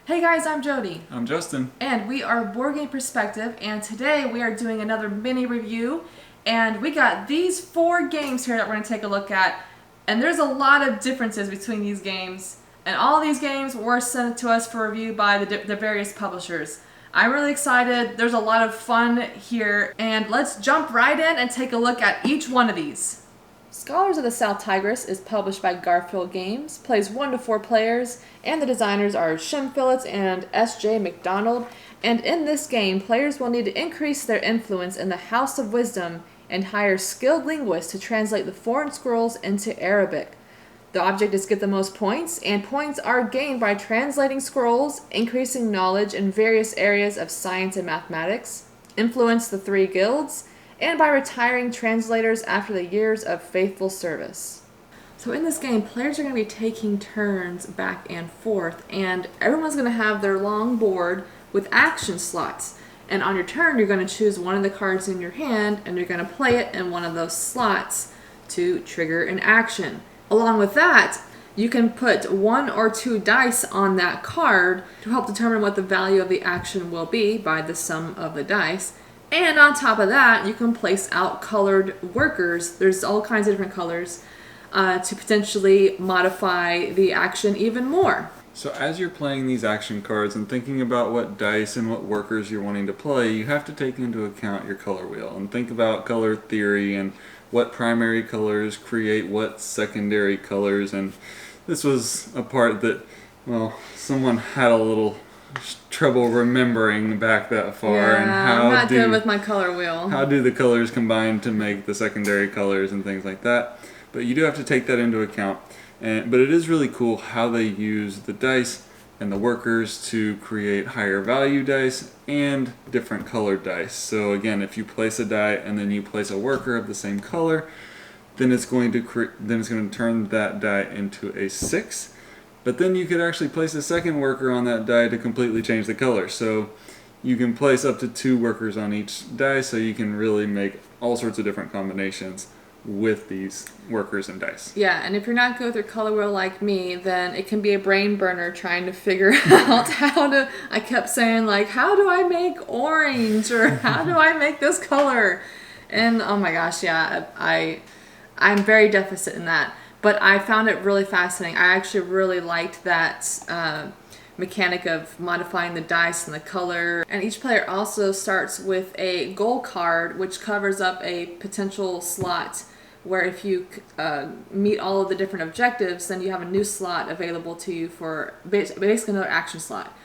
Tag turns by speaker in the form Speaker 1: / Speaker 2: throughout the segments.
Speaker 1: Hey guys, I'm Jody.
Speaker 2: I'm Justin.
Speaker 1: And we are Board Game Perspective, and today we are doing another mini review. And we got these 4 games here that we're going to take a look at. And there's a lot of differences between these games. And all these games were sent to us for review by the various publishers. I'm really excited. There's a lot of fun here. And let's jump right in and take a look at each one of these. Scholars of the South Tigris is published by Garfield Games, plays 1 to 4 players, and the designers are Shim Phillips and S.J. McDonald. And in this game, players will need to increase their influence in the House of Wisdom and hire skilled linguists to translate the foreign scrolls into Arabic. The object is to get the most points, and points are gained by translating scrolls, increasing knowledge in various areas of science and mathematics, influence the 3 guilds, and by retiring translators after the years of faithful service. So in this game, players are going to be taking turns back and forth, and everyone's going to have their long board with action slots. And on your turn, you're going to choose one of the cards in your hand, and you're going to play it in one of those slots to trigger an action. Along with that, you can put 1 or 2 dice on that card to help determine what the value of the action will be by the sum of the dice. And on top of that, you can place out colored workers. There's all kinds of different colors to potentially modify the action even more.
Speaker 2: So as you're playing these action cards and thinking about what dice and what workers you're wanting to play, you have to take into account your color wheel and think about color theory and what primary colors create what secondary colors. And this was a part that, well, someone had a little trouble remembering back that far.
Speaker 1: Yeah,
Speaker 2: and how
Speaker 1: I'm not good with my color wheel.
Speaker 2: How do the colors combine to make the secondary colors and things like that? But you do have to take that into account. But it is really cool how they use the dice and the workers to create higher value dice and different colored dice. So again, if you place a die and then you place a worker of the same color, then it's going to turn that die into a 6. But then you could actually place a second worker on that die to completely change the color. So you can place up to 2 workers on each die, so you can really make all sorts of different combinations with these workers and dice.
Speaker 1: Yeah, and if you're not good with your color wheel like me, then it can be a brain burner trying to figure out how to... I kept saying, like, how do I make orange? Or how do I make this color? And oh my gosh, yeah, I'm very deficit in that. But I found it really fascinating. I actually really liked that mechanic of modifying the dice and the color. And each player also starts with a goal card, which covers up a potential slot where if you meet all of the different objectives, then you have a new slot available to you for basically another action slot.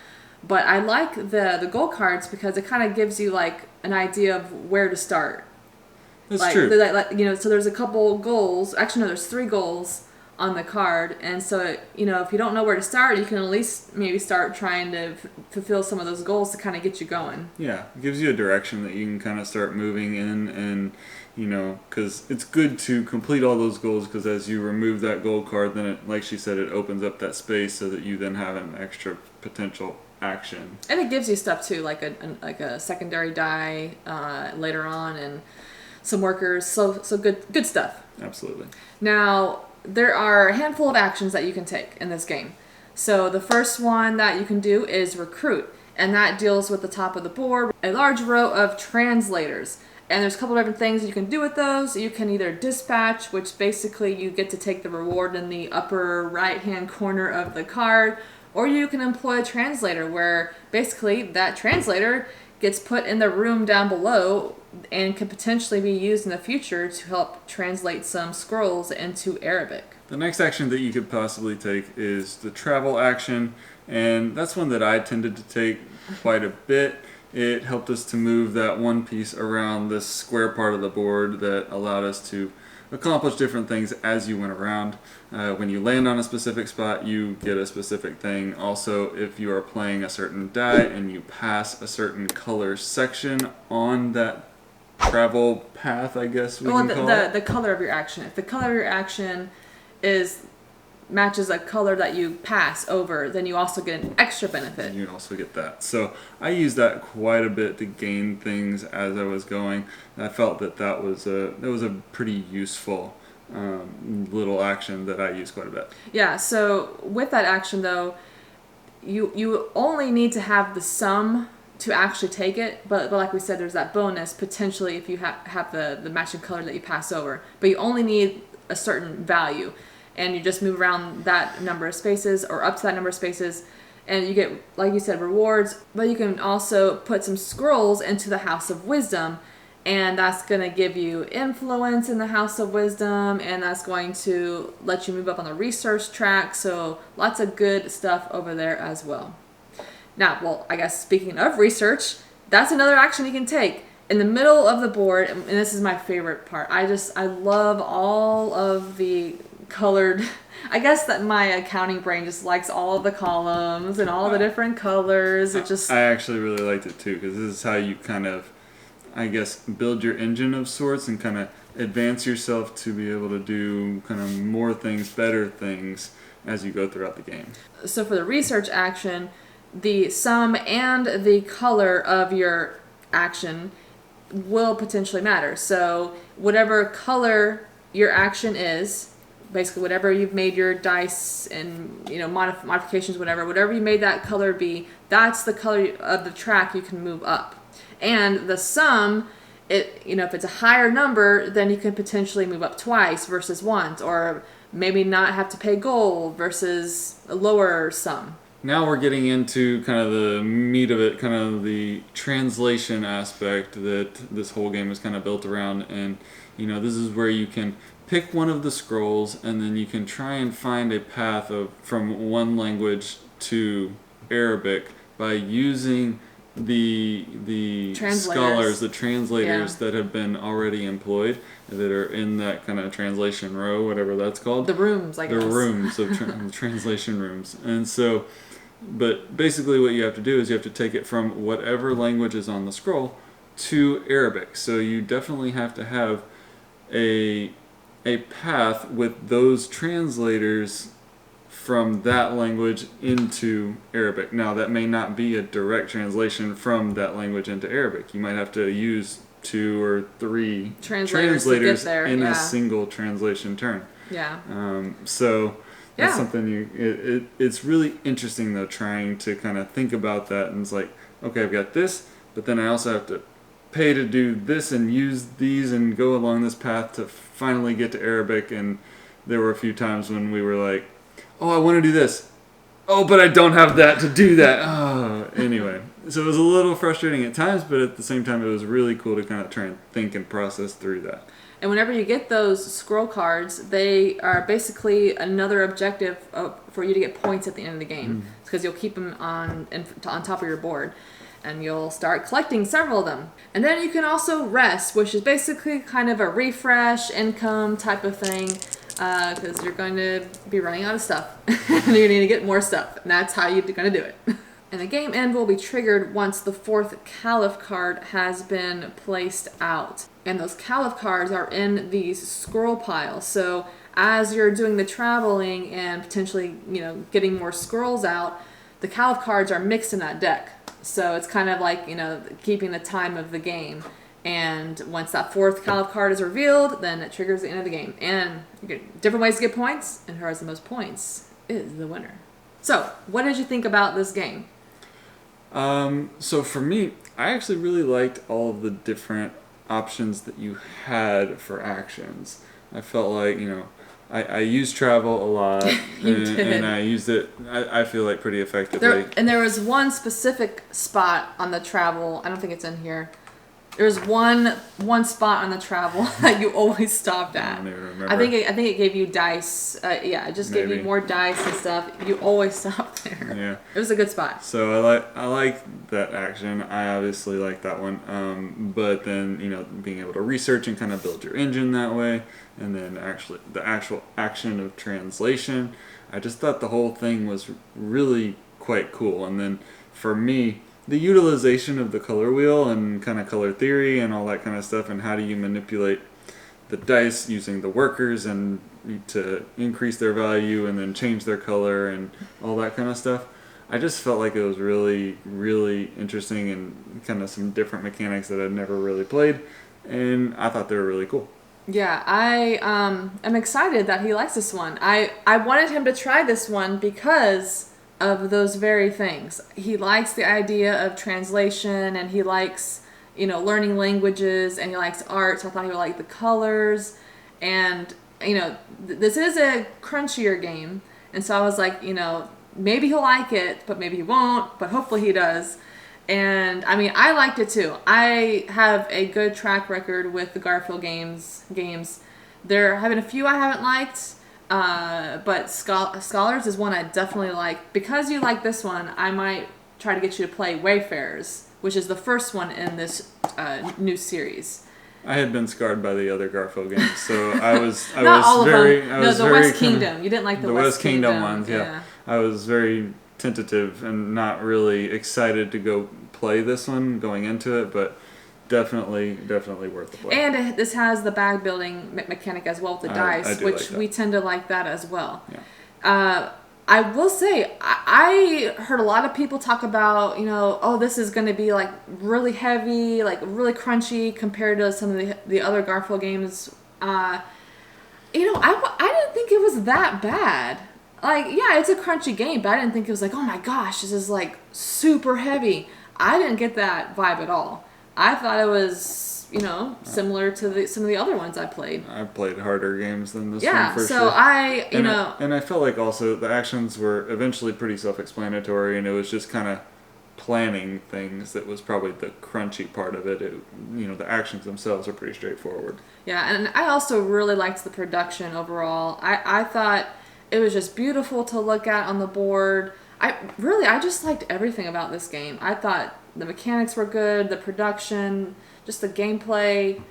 Speaker 1: But I like the goal cards because it kind of gives you like an idea of where to start.
Speaker 2: That's true.
Speaker 1: So there's a couple goals. Actually, no, there's 3 goals on the card, and so if you don't know where to start, you can at least maybe start trying to fulfill some of those goals to kind of get you going.
Speaker 2: Yeah, it gives you a direction that you can kind of start moving in, and because it's good to complete all those goals, because as you remove that goal card, then like she said, it opens up that space so that you then have an extra potential action.
Speaker 1: And it gives you stuff too, like a secondary die later on, and some workers, so good stuff.
Speaker 2: Absolutely.
Speaker 1: Now, there are a handful of actions that you can take in this game. So the first one that you can do is recruit, and that deals with the top of the board, a large row of translators. And there's a couple of different things you can do with those. You can either dispatch, which basically you get to take the reward in the upper right-hand corner of the card, or you can employ a translator, where basically that translator gets put in the room down below and could potentially be used in the future to help translate some scrolls into Arabic.
Speaker 2: The next action that you could possibly take is the travel action, and that's one that I tended to take quite a bit. It helped us to move that one piece around this square part of the board that allowed us to accomplish different things as you went around. When you land on a specific spot, you get a specific thing. Also, if you are playing a certain die and you pass a certain color section on that travel path, I guess we can call it.
Speaker 1: The color of your action. If the color of your action matches a color that you pass over, then you also get an extra benefit.
Speaker 2: You also get that. So I used that quite a bit to gain things as I was going. I felt that was a pretty useful little action that I use quite a bit.
Speaker 1: Yeah, so with that action though, you only need to have the sum to actually take it, but like we said, there's that bonus potentially if you have the matching color that you pass over. But you only need a certain value, and you just move around that number of spaces or up to that number of spaces, and you get, like you said, rewards. But you can also put some scrolls into the House of Wisdom, and that's going to give you influence in the House of Wisdom, and that's going to let you move up on the research track. So lots of good stuff over there as well. Now, well, I guess speaking of research, that's another action you can take. In the middle of the board, and this is my favorite part, I love all of the colored, I guess that my accounting brain just likes all of the columns and all the different colors.
Speaker 2: I actually really liked it too, because this is how you kind of, I guess, build your engine of sorts and kind of advance yourself to be able to do kind of more things, better things as you go throughout the game.
Speaker 1: So for the research action, the sum and the color of your action will potentially matter. So whatever color your action is, basically whatever you've made your dice and modifications, whatever you made that color be, that's the color of the track you can move up. And the sum, if it's a higher number, then you can potentially move up twice versus once, or maybe not have to pay gold versus a lower sum.
Speaker 2: Now we're getting into kind of the meat of it, kind of the translation aspect that this whole game is kind of built around. And, this is where you can pick one of the scrolls, and then you can try and find a path from one language to Arabic by using the scholars, the translators that have been already employed, that are in that kind of translation row, whatever that's called.
Speaker 1: The rooms, I guess.
Speaker 2: The rooms of translation rooms. And so, but basically what you have to do is you have to take it from whatever language is on the scroll to Arabic. So you definitely have to have a path with those translators from that language into Arabic. Now, that may not be a direct translation from that language into Arabic. You might have to use 2 or 3 translators in a single translation turn.
Speaker 1: Yeah.
Speaker 2: So that's something it's really interesting, though, trying to kind of think about that. And it's like, okay, I've got this, but then I also have to pay to do this and use these and go along this path to finally get to Arabic. And there were a few times when we were like, oh, I want to do this. Oh, but I don't have that to do that. Oh, anyway. So it was a little frustrating at times, but at the same time, it was really cool to kind of try and think and process through that.
Speaker 1: And whenever you get those scroll cards, they are basically another objective for you to get points at the end of the game. Because you'll keep them on top of your board. And you'll start collecting several of them. And then you can also rest, which is basically kind of a refresh income type of thing. Because you're going to be running out of stuff. And you need to get more stuff. And that's how you're going to do it. And the game end will be triggered once the 4th Caliph card has been placed out. And those Caliph cards are in these scroll piles. So as you're doing the traveling and potentially, getting more scrolls out, the Caliph cards are mixed in that deck. So it's kind of like, keeping the time of the game. And once that 4th Caliph card is revealed, then it triggers the end of the game. And you get different ways to get points, and who has the most points is the winner. So, what did you think about this game?
Speaker 2: So for me, I actually really liked all of the different options that you had for actions. I felt like, I used travel a lot, and I used it, I feel like, pretty effectively.
Speaker 1: There was one specific spot on the travel, I don't think it's in here. There's one spot on the travel that you always stopped at.
Speaker 2: I don't even remember.
Speaker 1: I think it gave you dice. It just gave you more dice and stuff. You always stopped there.
Speaker 2: Yeah.
Speaker 1: It was a good spot.
Speaker 2: So I like that action. I obviously like that one. But then, being able to research and kind of build your engine that way, and then the actual action of translation, I just thought the whole thing was really quite cool. And then for me, the utilization of the color wheel and kind of color theory and all that kind of stuff, and how do you manipulate the dice using the workers and to increase their value and then change their color and all that kind of stuff. I just felt like it was really, really interesting and kind of some different mechanics that I'd never really played, and I thought they were really cool.
Speaker 1: Yeah, I am excited that he likes this one. I wanted him to try this one because of those very things. He likes the idea of translation, and he likes, learning languages, and he likes art. So I thought he would like the colors. And, this is a crunchier game. And so I was like, maybe he'll like it, but maybe he won't, but hopefully he does. And I mean, I liked it too. I have a good track record with the Garfield games. There have been a few I haven't liked, but Scholars is one I definitely like. Because you like this one, I might try to get you to play Wayfarers, which is the first one in this new series.
Speaker 2: I had been scarred by the other Garfield games, so I was
Speaker 1: Not all
Speaker 2: very
Speaker 1: of them. No, the West Kingdom. You didn't like
Speaker 2: the West Kingdom ones. Yeah, I was very tentative and not really excited to go play this one going into it, but definitely worth the play.
Speaker 1: And this has the bag building mechanic as well with the dice, which we tend to like that as well.
Speaker 2: Yeah.
Speaker 1: I will say, I heard a lot of people talk about, oh, this is going to be like really heavy, like really crunchy compared to some of the other Garfield games. I didn't think it was that bad. Like, yeah, it's a crunchy game, but I didn't think it was like, oh my gosh, this is like super heavy. I didn't get that vibe at all. I thought it was, similar to some of the other ones I played.
Speaker 2: I played harder games than this
Speaker 1: one
Speaker 2: for sure.
Speaker 1: So
Speaker 2: And I felt like also the actions were eventually pretty self-explanatory, and it was just kind of planning things that was probably the crunchy part of it. The actions themselves are pretty straightforward.
Speaker 1: Yeah, and I also really liked the production overall. I thought it was just beautiful to look at on the board. I just liked everything about this game. I thought the mechanics were good, the production, just the gameplay,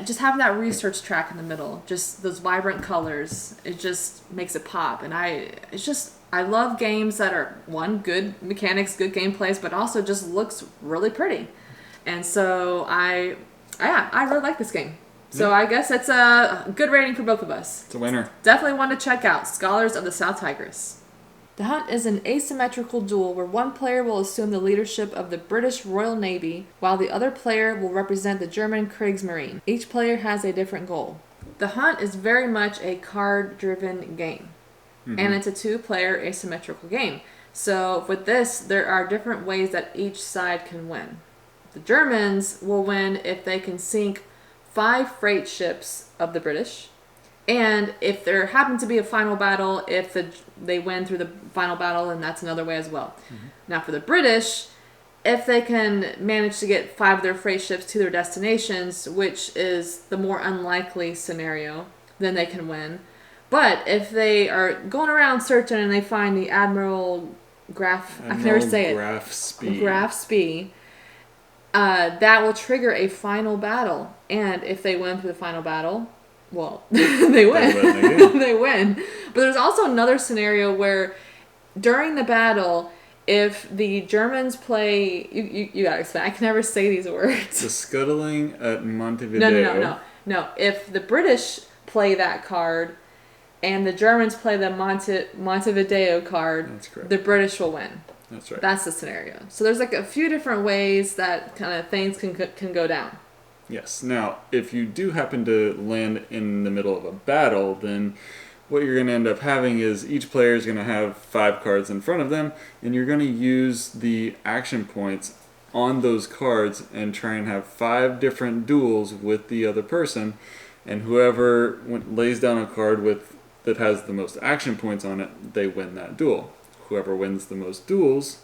Speaker 1: just having that research track in the middle, just those vibrant colors, it just makes it pop. And I love games that are, one, good mechanics, good gameplays, but also just looks really pretty. And so I really like this game. So I guess it's a good rating for both of us.
Speaker 2: It's a winner.
Speaker 1: Definitely one to check out, Scholars of the South Tigris. The Hunt is an asymmetrical duel where one player will assume the leadership of the British Royal Navy, while the other player will represent the German Kriegsmarine. Each player has a different goal. The Hunt is very much a card-driven game, and it's a two-player asymmetrical game. So with this, there are different ways that each side can win. The Germans will win if they can sink 5 freight ships of the British. And if there happens to be a final battle, if they win through the final battle, then that's another way as well. Now for the British, if they can manage to get 5 of their freight ships to their destinations, which is the more unlikely scenario, then they can win. But if they are going around searching and they find the Admiral Graf, I can never say it. Graf Spee. That will trigger a final battle. And if they win through the final battle, well, they win. They win. But there's also another scenario where during the battle, if the Germans play... You gotta explain. I can never say these words.
Speaker 2: The scuttling at Montevideo.
Speaker 1: No. If the British play that card and the Germans play the Montevideo card,
Speaker 2: that's correct,
Speaker 1: the British will win.
Speaker 2: That's right.
Speaker 1: That's the scenario. So there's like a few different ways that kind of things can go down.
Speaker 2: Yes. Now, if you do happen to land in the middle of a battle, then what you're going to end up having is each player is going to have 5 cards in front of them, and you're going to use the action points on those cards and try and have 5 different duels with the other person, and whoever lays down a card that has the most action points on it, they win that duel. Whoever wins the most duels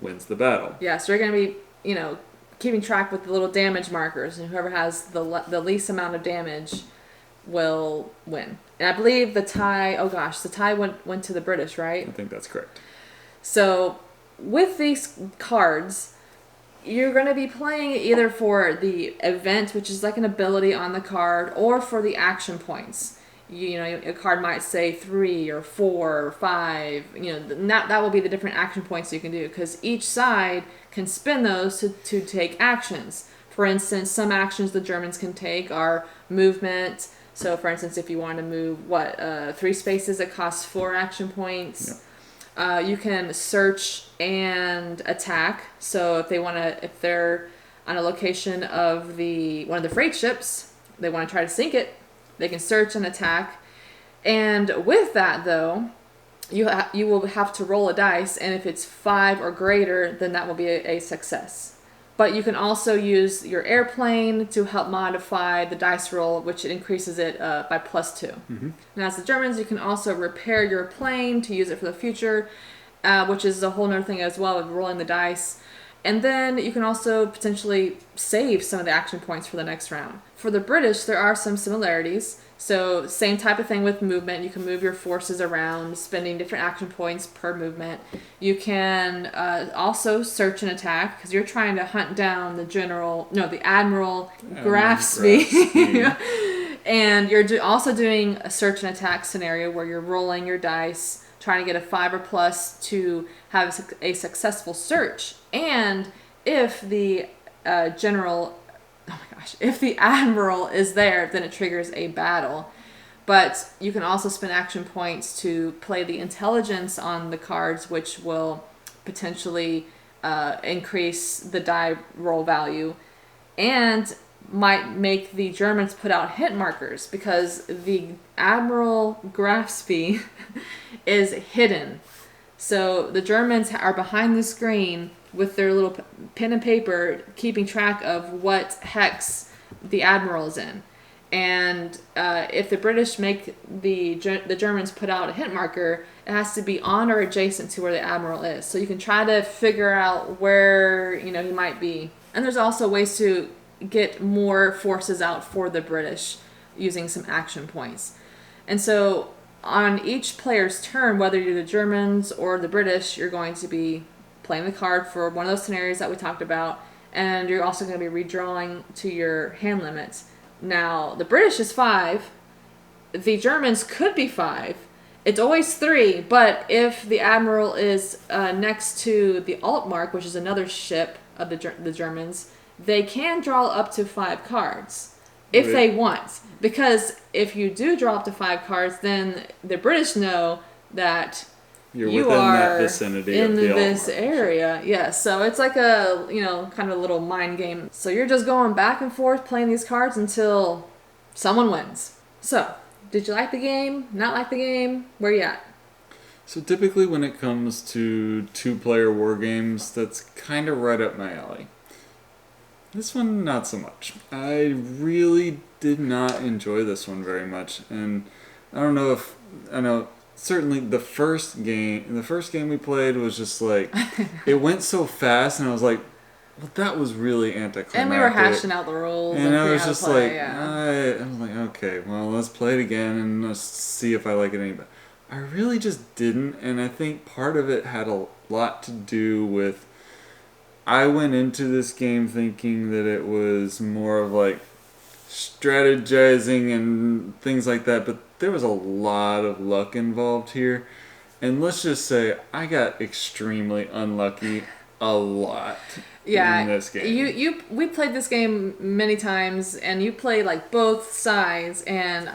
Speaker 2: wins the battle.
Speaker 1: Yeah, so you're going to be, keeping track with the little damage markers, and whoever has the least amount of damage will win. And I believe the tie went to the British, right?
Speaker 2: I think that's correct.
Speaker 1: So with these cards, you're going to be playing either for the event, which is like an ability on the card, or for the action points. A card might say 3 or 4 or 5. That will be the different action points you can do, because each side can spend those to take actions. For instance, some actions the Germans can take are movement. So, for instance, if you want to move 3 spaces, it costs 4 action points. Yep. You can search and attack. So, if they're on a location of one of the freight ships, they want to try to sink it, they can search and attack. And with that, though, you will have to roll a dice, and if it's 5 or greater, then that will be a success. But you can also use your airplane to help modify the dice roll, which increases it by +2.
Speaker 2: Mm-hmm.
Speaker 1: And as the Germans, you can also repair your plane to use it for the future, which is a whole other thing as well of rolling the dice. And then you can also potentially save some of the action points for the next round. For the British, there are some similarities. So same type of thing with movement. You can move your forces around, spending different action points per movement. You can also search and attack because you're trying to hunt down the Admiral Grafsby. And you're also doing a search and attack scenario where you're rolling your dice, trying to get a 5 or plus to have a successful search. And if the if the Admiral is there, then it triggers a battle. But you can also spend action points to play the intelligence on the cards, which will potentially increase the die roll value, and might make the Germans put out hint markers because the Admiral Grafsby is hidden. So the Germans are behind the screen with their little pen and paper keeping track of what hex the Admiral is in. And if the British make the Germans put out a hint marker, it has to be on or adjacent to where the Admiral is. So you can try to figure out where he might be. And there's also ways to get more forces out for the British using some action points. And so on each player's turn, whether you're the Germans or the British, you're going to be playing the card for one of those scenarios that we talked about, and you're also going to be redrawing to your hand limits. Now, the British is 5. The Germans could be 5. It's always 3, but if the Admiral is next to the Altmark, which is another ship of the Germans, they can draw up to 5 cards if they want. Because if you do draw up to 5 cards, then the British know that you
Speaker 2: within
Speaker 1: are
Speaker 2: that vicinity
Speaker 1: in
Speaker 2: of the
Speaker 1: this
Speaker 2: Altmark.
Speaker 1: area. Yeah, so it's like a, kind of a little mind game. So you're just going back and forth playing these cards until someone wins. So, did you like the game? Not like the game? Where you at?
Speaker 2: So typically when it comes to 2-player war games, that's kind of right up my alley. This one, not so much. I really did not enjoy this one very much. And I know certainly the first game we played was just like, it went so fast, and I was like, well, that was really anticlimactic.
Speaker 1: And we were hashing out the rules.
Speaker 2: And I was just like, I was like, okay, well, let's play it again and let's see if I like it any better. I really just didn't, and I think part of it had a lot to do with, I went into this game thinking that it was more of like strategizing and things like that, but there was a lot of luck involved here. And let's just say I got extremely unlucky a lot in this game.
Speaker 1: We played this game many times, and you played like both sides, and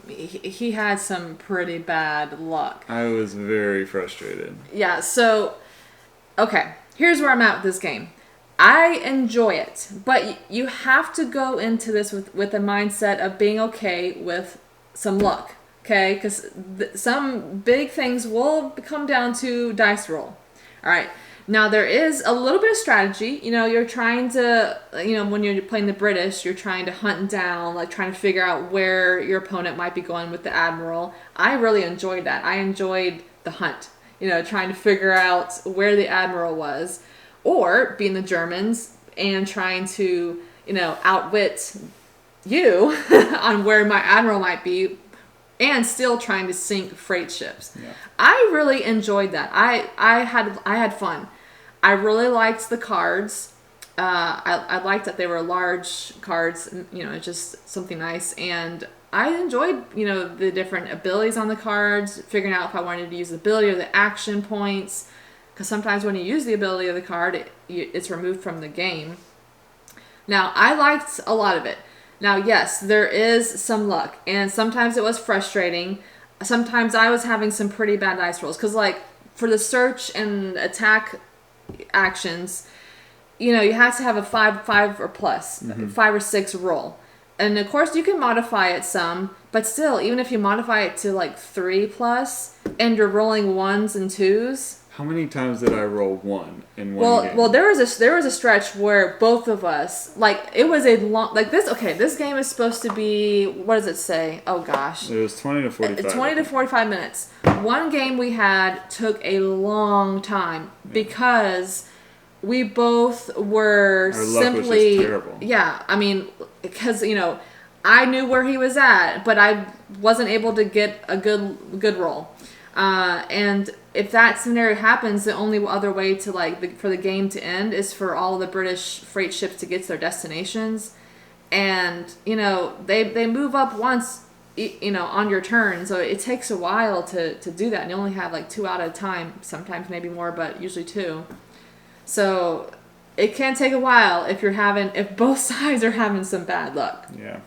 Speaker 1: he had some pretty bad luck.
Speaker 2: I was very frustrated.
Speaker 1: Yeah, so, okay, here's where I'm at with this game. I enjoy it, but you have to go into this with a mindset of being okay with some luck, okay? Because some big things will come down to dice roll. All right. Now, there is a little bit of strategy. You're trying to, when you're playing the British, you're trying to hunt down, like trying to figure out where your opponent might be going with the Admiral. I really enjoyed that. I enjoyed the hunt, trying to figure out where the Admiral was. Or being the Germans and trying to, outwit you on where my Admiral might be, and still trying to sink freight ships. Yeah. I really enjoyed that. I had fun. I really liked the cards. I liked that they were large cards. Just something nice. And I enjoyed, the different abilities on the cards, figuring out if I wanted to use the ability or the action points. Because sometimes when you use the ability of the card, it's removed from the game. Now, I liked a lot of it. Now, yes, there is some luck. And sometimes it was frustrating. Sometimes I was having some pretty bad dice rolls. Because, like, for the search and attack actions, you have to have a 5 or plus, 5 or 6 roll. And of course, you can modify it some, but still, even if you modify it to like 3+, and you're rolling 1s and 2s.
Speaker 2: How many times did I roll 1 in one game?
Speaker 1: Well, there was a stretch where both of us, like, it was a long, like this. Okay, this game is supposed to be, what does it say? Oh gosh,
Speaker 2: It was 20 to 45.
Speaker 1: 20 to 45 minutes. One game we had took a long time because we both were
Speaker 2: Our luck was
Speaker 1: simply
Speaker 2: just terrible.
Speaker 1: Yeah, I mean, because I knew where he was at, but I wasn't able to get a good roll. And if that scenario happens, the only other way to for the game to end is for all the British freight ships to get to their destinations, and they move up once on your turn, so it takes a while to do that, and you only have like 2 out at a time, sometimes maybe more, but usually 2. So it can take a while if both sides are having some bad luck.
Speaker 2: Yeah,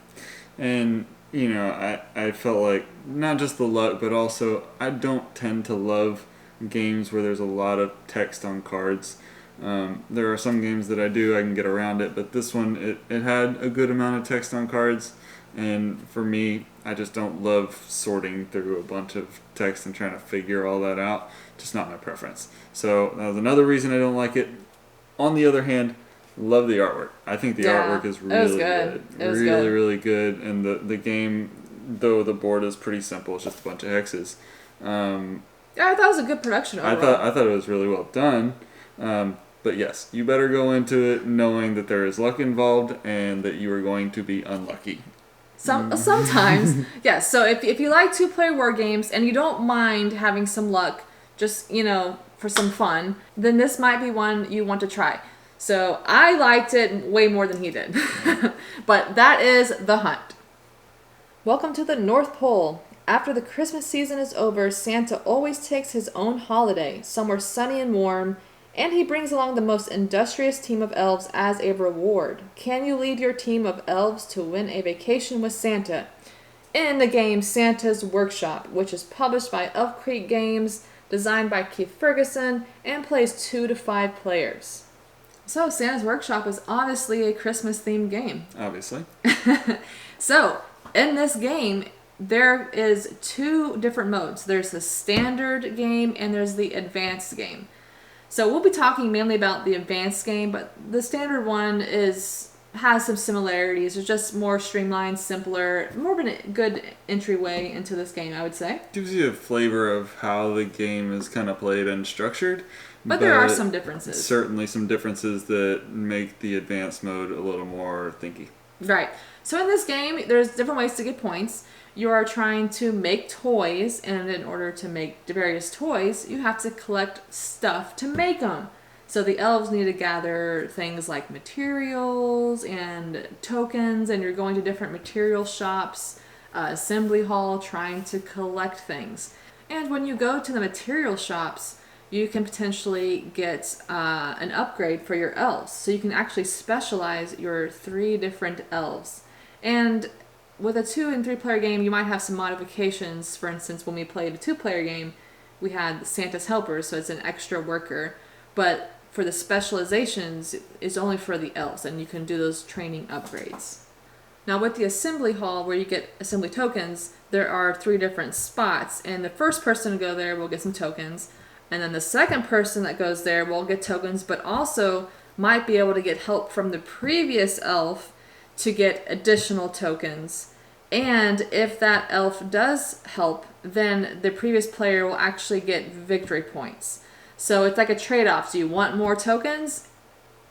Speaker 2: and I felt like not just the luck, but also I don't tend to love games where there's a lot of text on cards. There are some games that I can get around it, but this one, it had a good amount of text on cards, and for me, I just don't love sorting through a bunch of text and trying to figure all that out. Just not my preference. So that was another reason I don't like it. On the other hand, love the artwork. I think the artwork is really good.
Speaker 1: It was
Speaker 2: really,
Speaker 1: good.
Speaker 2: really good. And the game, though the board is pretty simple, it's just a bunch of hexes.
Speaker 1: Yeah, I thought it was a good production overall.
Speaker 2: I thought it was really well done. But yes, you better go into it knowing that there is luck involved and that you are going to be unlucky.
Speaker 1: Sometimes, yes. So if you like 2-player war games and you don't mind having some luck, just for some fun, then this might be one you want to try. So I liked it way more than he did. But that is The Hunt. Welcome to the North Pole. After the Christmas season is over, Santa always takes his own holiday, somewhere sunny and warm, and he brings along the most industrious team of elves as a reward. Can you lead your team of elves to win a vacation with Santa? In the game Santa's Workshop, which is published by Elf Creek Games, designed by Keith Ferguson, and plays 2 to 5 players. So Santa's Workshop is obviously a Christmas-themed game.
Speaker 2: Obviously.
Speaker 1: So, in this game, there is 2 different modes. There's the standard game and there's the advanced game. So we'll be talking mainly about the advanced game, but the standard one has some similarities. It's just more streamlined, simpler, more of a good entryway into this game, I would say.
Speaker 2: Gives you a flavor of how the game is kind of played and structured.
Speaker 1: But there are some differences.
Speaker 2: Certainly some differences that make the advanced mode a little more thinky.
Speaker 1: Right. So in this game, there's different ways to get points. You are trying to make toys, and in order to make the various toys, you have to collect stuff to make them. So the elves need to gather things like materials and tokens, and you're going to different material shops, assembly hall, trying to collect things. And when you go to the material shops, you can potentially get an upgrade for your elves. So you can actually specialize your 3 different elves. And with a 2 and 3 player game, you might have some modifications. For instance, when we played a 2-player game, we had Santa's helpers, so it's an extra worker. But for the specializations, it's only for the elves, and you can do those training upgrades. Now with the assembly hall, where you get assembly tokens, there are 3 different spots, and the first person to go there will get some tokens, and then the second person that goes there will get tokens, but also might be able to get help from the previous elf to get additional tokens. And if that elf does help, then the previous player will actually get victory points. So it's like a trade-off. Do you want more tokens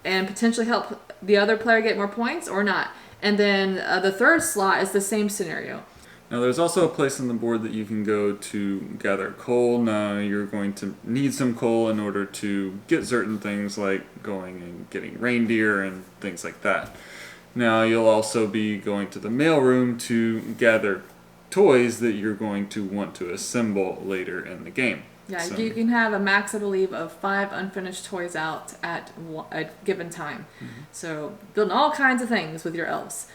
Speaker 1: and potentially help the other player get more points or not? And then the third slot is the same scenario.
Speaker 2: Now there's also a place on the board that you can go to gather coal. Now you're going to need some coal in order to get certain things like going and getting reindeer and things like that. Now you'll also be going to the mailroom to gather toys that you're going to want to assemble later in the game.
Speaker 1: Yeah, so you can have a max, I believe, of 5 unfinished toys out at a given time. Mm-hmm. So building all kinds of things with your elves.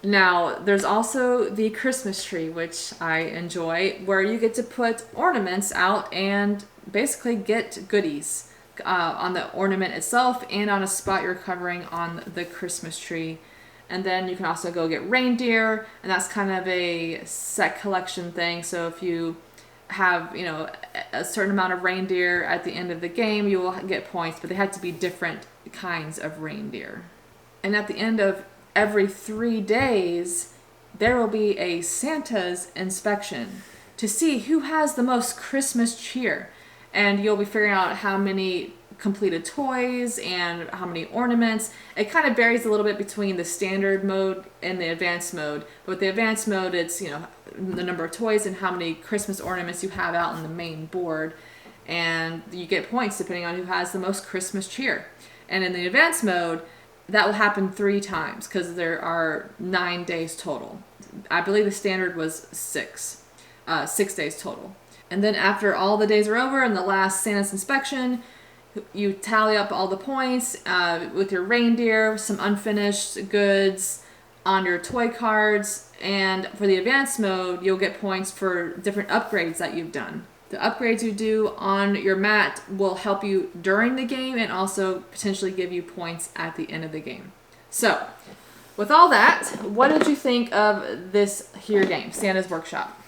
Speaker 1: Now, there's also the Christmas tree, which I enjoy, where you get to put ornaments out and basically get goodies on the ornament itself and on a spot you're covering on the Christmas tree. And then you can also go get reindeer, and that's kind of a set collection thing. So if you have, a certain amount of reindeer at the end of the game, you will get points, but they have to be different kinds of reindeer. And at the end of every 3 days, there will be a Santa's inspection to see who has the most Christmas cheer. And you'll be figuring out how many completed toys and how many ornaments. It kind of varies a little bit between the standard mode and the advanced mode. But with the advanced mode, it's, the number of toys and how many Christmas ornaments you have out on the main board. And you get points depending on who has the most Christmas cheer. And in the advanced mode, that will happen 3 times because there are 9 days total. I believe the standard was 6 days total. And then after all the days are over and the last Santa's inspection, you tally up all the points with your reindeer, some unfinished goods on your toy cards. And for the advanced mode, you'll get points for different upgrades that you've done. The upgrades you do on your mat will help you during the game and also potentially give you points at the end of the game. So, with all that, what did you think of this here game, Santa's Workshop?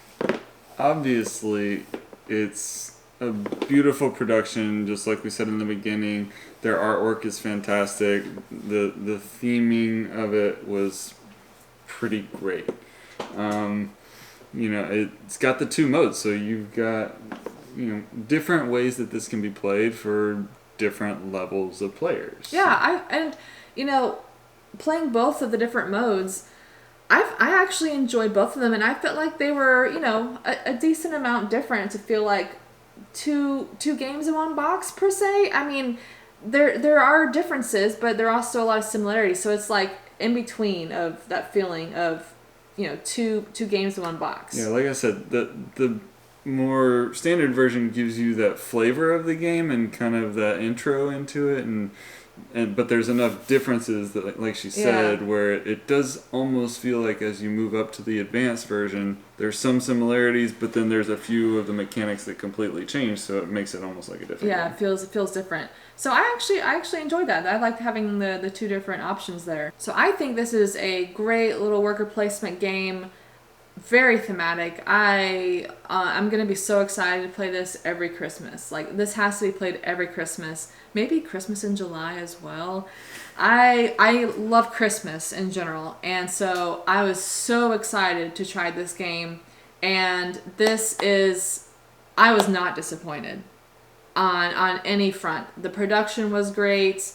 Speaker 2: Obviously, it's a beautiful production, just like we said in the beginning. Their artwork is fantastic. The theming of it was pretty great. It's got the 2 modes, so you've got different ways that this can be played for different levels of players.
Speaker 1: Yeah, playing both of the different modes, I actually enjoyed both of them, and I felt like they were a decent amount different to feel like two games in one box per se. I mean, there are differences, but there are also a lot of similarities. So it's like in between of that feeling of two games in one box.
Speaker 2: Yeah, like I said, the more standard version gives you that flavor of the game and kind of that intro into it, but there's enough differences that, like she said, where it does almost feel like as you move up to the advanced version, there's some similarities, but then there's a few of the mechanics that completely change, so it makes it almost like a different game.
Speaker 1: It feels different. So I actually enjoyed that. I liked having the 2 different options there. So I think this is a great little worker placement game. Very thematic. I'm gonna be so excited to play this every Christmas. Like, this has to be played every Christmas. Maybe Christmas in July as well. I love Christmas in general, and so I was so excited to try this game. And I was not disappointed on any front. The production was great.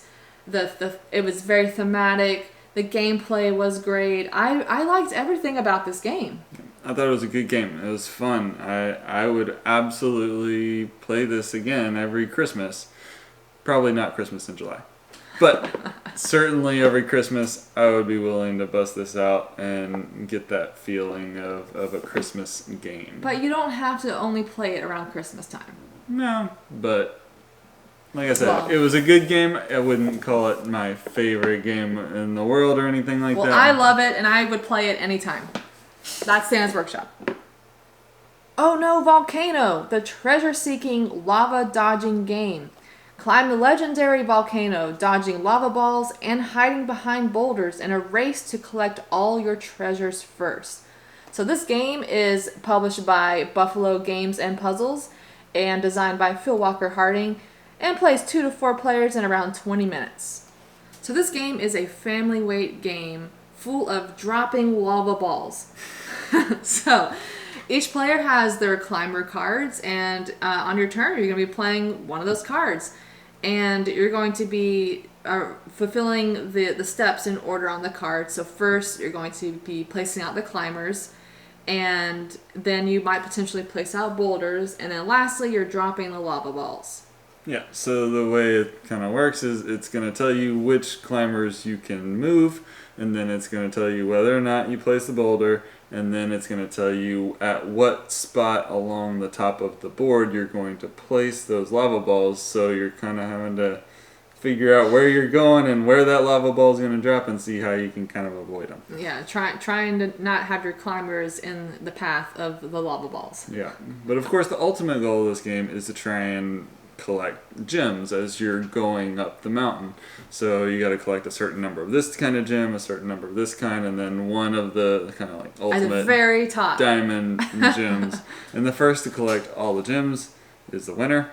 Speaker 1: It was very thematic. The gameplay was great. I liked everything about this game.
Speaker 2: I thought it was a good game. It was fun. I would absolutely play this again every Christmas. Probably not Christmas in July. But certainly every Christmas I would be willing to bust this out and get that feeling of a Christmas game.
Speaker 1: But you don't have to only play it around Christmas time.
Speaker 2: No, but like I said, it was a good game. I wouldn't call it my favorite game in the world or anything like that.
Speaker 1: Well, I love it, and I would play it anytime. That's Santa's Workshop. Oh no, Volcano, the treasure-seeking, lava-dodging game. Climb the legendary volcano, dodging lava balls and hiding behind boulders in a race to collect all your treasures first. So this game is published by Buffalo Games and Puzzles and designed by Phil Walker Harding, and plays 2 to 4 players in around 20 minutes. So this game is a family weight game full of dropping lava balls. So each player has their climber cards, and on your turn you're going to be playing one of those cards. And you're going to be fulfilling the steps in order on the card. So first you're going to be placing out the climbers, and then you might potentially place out boulders, and then lastly you're dropping the lava balls.
Speaker 2: Yeah, so the way it kind of works is it's going to tell you which climbers you can move, and then it's going to tell you whether or not you place the boulder, and then it's going to tell you at what spot along the top of the board you're going to place those lava balls. So you're kind of having to figure out where you're going and where that lava ball is going to drop and see how you can kind of avoid them.
Speaker 1: Yeah, trying to not have your climbers in the path of the lava balls.
Speaker 2: Yeah, but of course the ultimate goal of this game is to try and collect gems as you're going up the mountain. So you got to collect a certain number of this kind of gem, a certain number of this kind, and then one of the kind of like ultimate
Speaker 1: at the very top
Speaker 2: diamond gems. And the first to collect all the gems is the winner.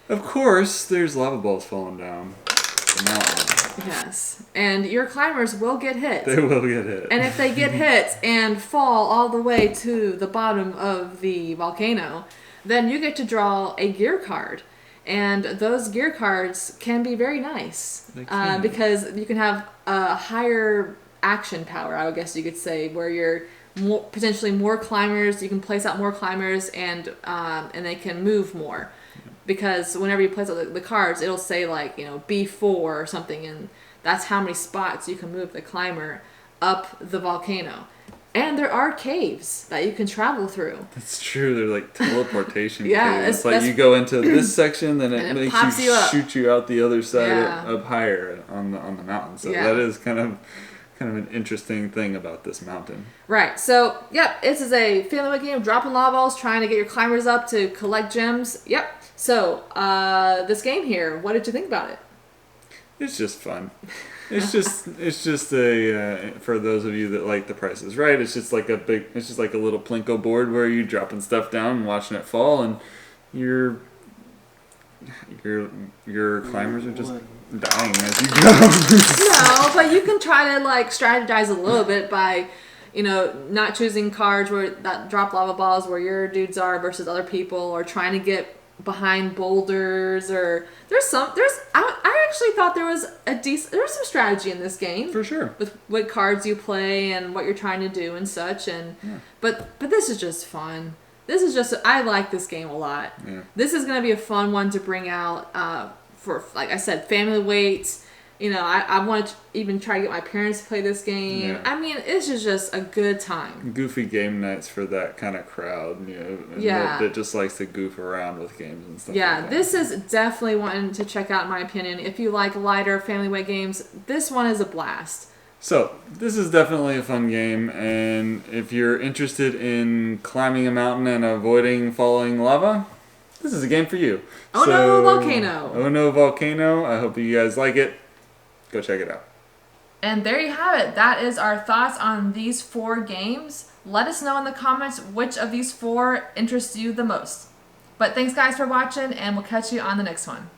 Speaker 2: Of course, there's lava balls falling down the mountain.
Speaker 1: Yes, and your climbers will get hit.
Speaker 2: They will get hit.
Speaker 1: And if they get hit and fall all the way to the bottom of the volcano, then you get to draw a gear card. And those gear cards can be very nice because you can have a higher action power, I would guess you could say, where you're potentially more climbers. You can place out more climbers and they can move more. Because whenever you place out the cards, it'll say like, B4 or something, and that's how many spots you can move the climber up the volcano. And there are caves that you can travel through.
Speaker 2: That's true. They're like teleportation
Speaker 1: yeah,
Speaker 2: caves. It's like you go into this section, then it makes you
Speaker 1: up.
Speaker 2: shoot you out the other side up higher on the mountain. So that is kind of an interesting thing about this mountain.
Speaker 1: Right. So, yep, this is a family game of dropping lava balls, trying to get your climbers up to collect gems. Yep. So, this game here, what did you think about it?
Speaker 2: It's just fun. It's just a for those of you that like The Price is Right. It's just like a little plinko board where you're dropping stuff down and watching it fall, and your climbers are just dying as you go.
Speaker 1: No, but you can try to like strategize a little bit by, not choosing cards that drop lava balls where your dudes are versus other people, or trying to get behind boulders, or I actually thought there was some strategy in this game
Speaker 2: for sure
Speaker 1: with what cards you play and what you're trying to do and such, but this is just fun. I like this game a lot. This is going to be a fun one to bring out for, like I said, family weights. I want to even try to get my parents to play this game. I mean, it's just a good time.
Speaker 2: Goofy game nights for that kind of crowd, that just likes to goof around with games and stuff like that.
Speaker 1: This is definitely one to check out, in my opinion. If you like lighter family weight games, this one is a blast.
Speaker 2: So, this is definitely a fun game, and if you're interested in climbing a mountain and avoiding falling lava, this is a game for you.
Speaker 1: No, Volcano!
Speaker 2: Oh no, Volcano. I hope you guys like it. Go check it out.
Speaker 1: And there you have it. That is our thoughts on these 4 games. Let us know in the comments which of these 4 interests you the most. But thanks guys for watching, and we'll catch you on the next one.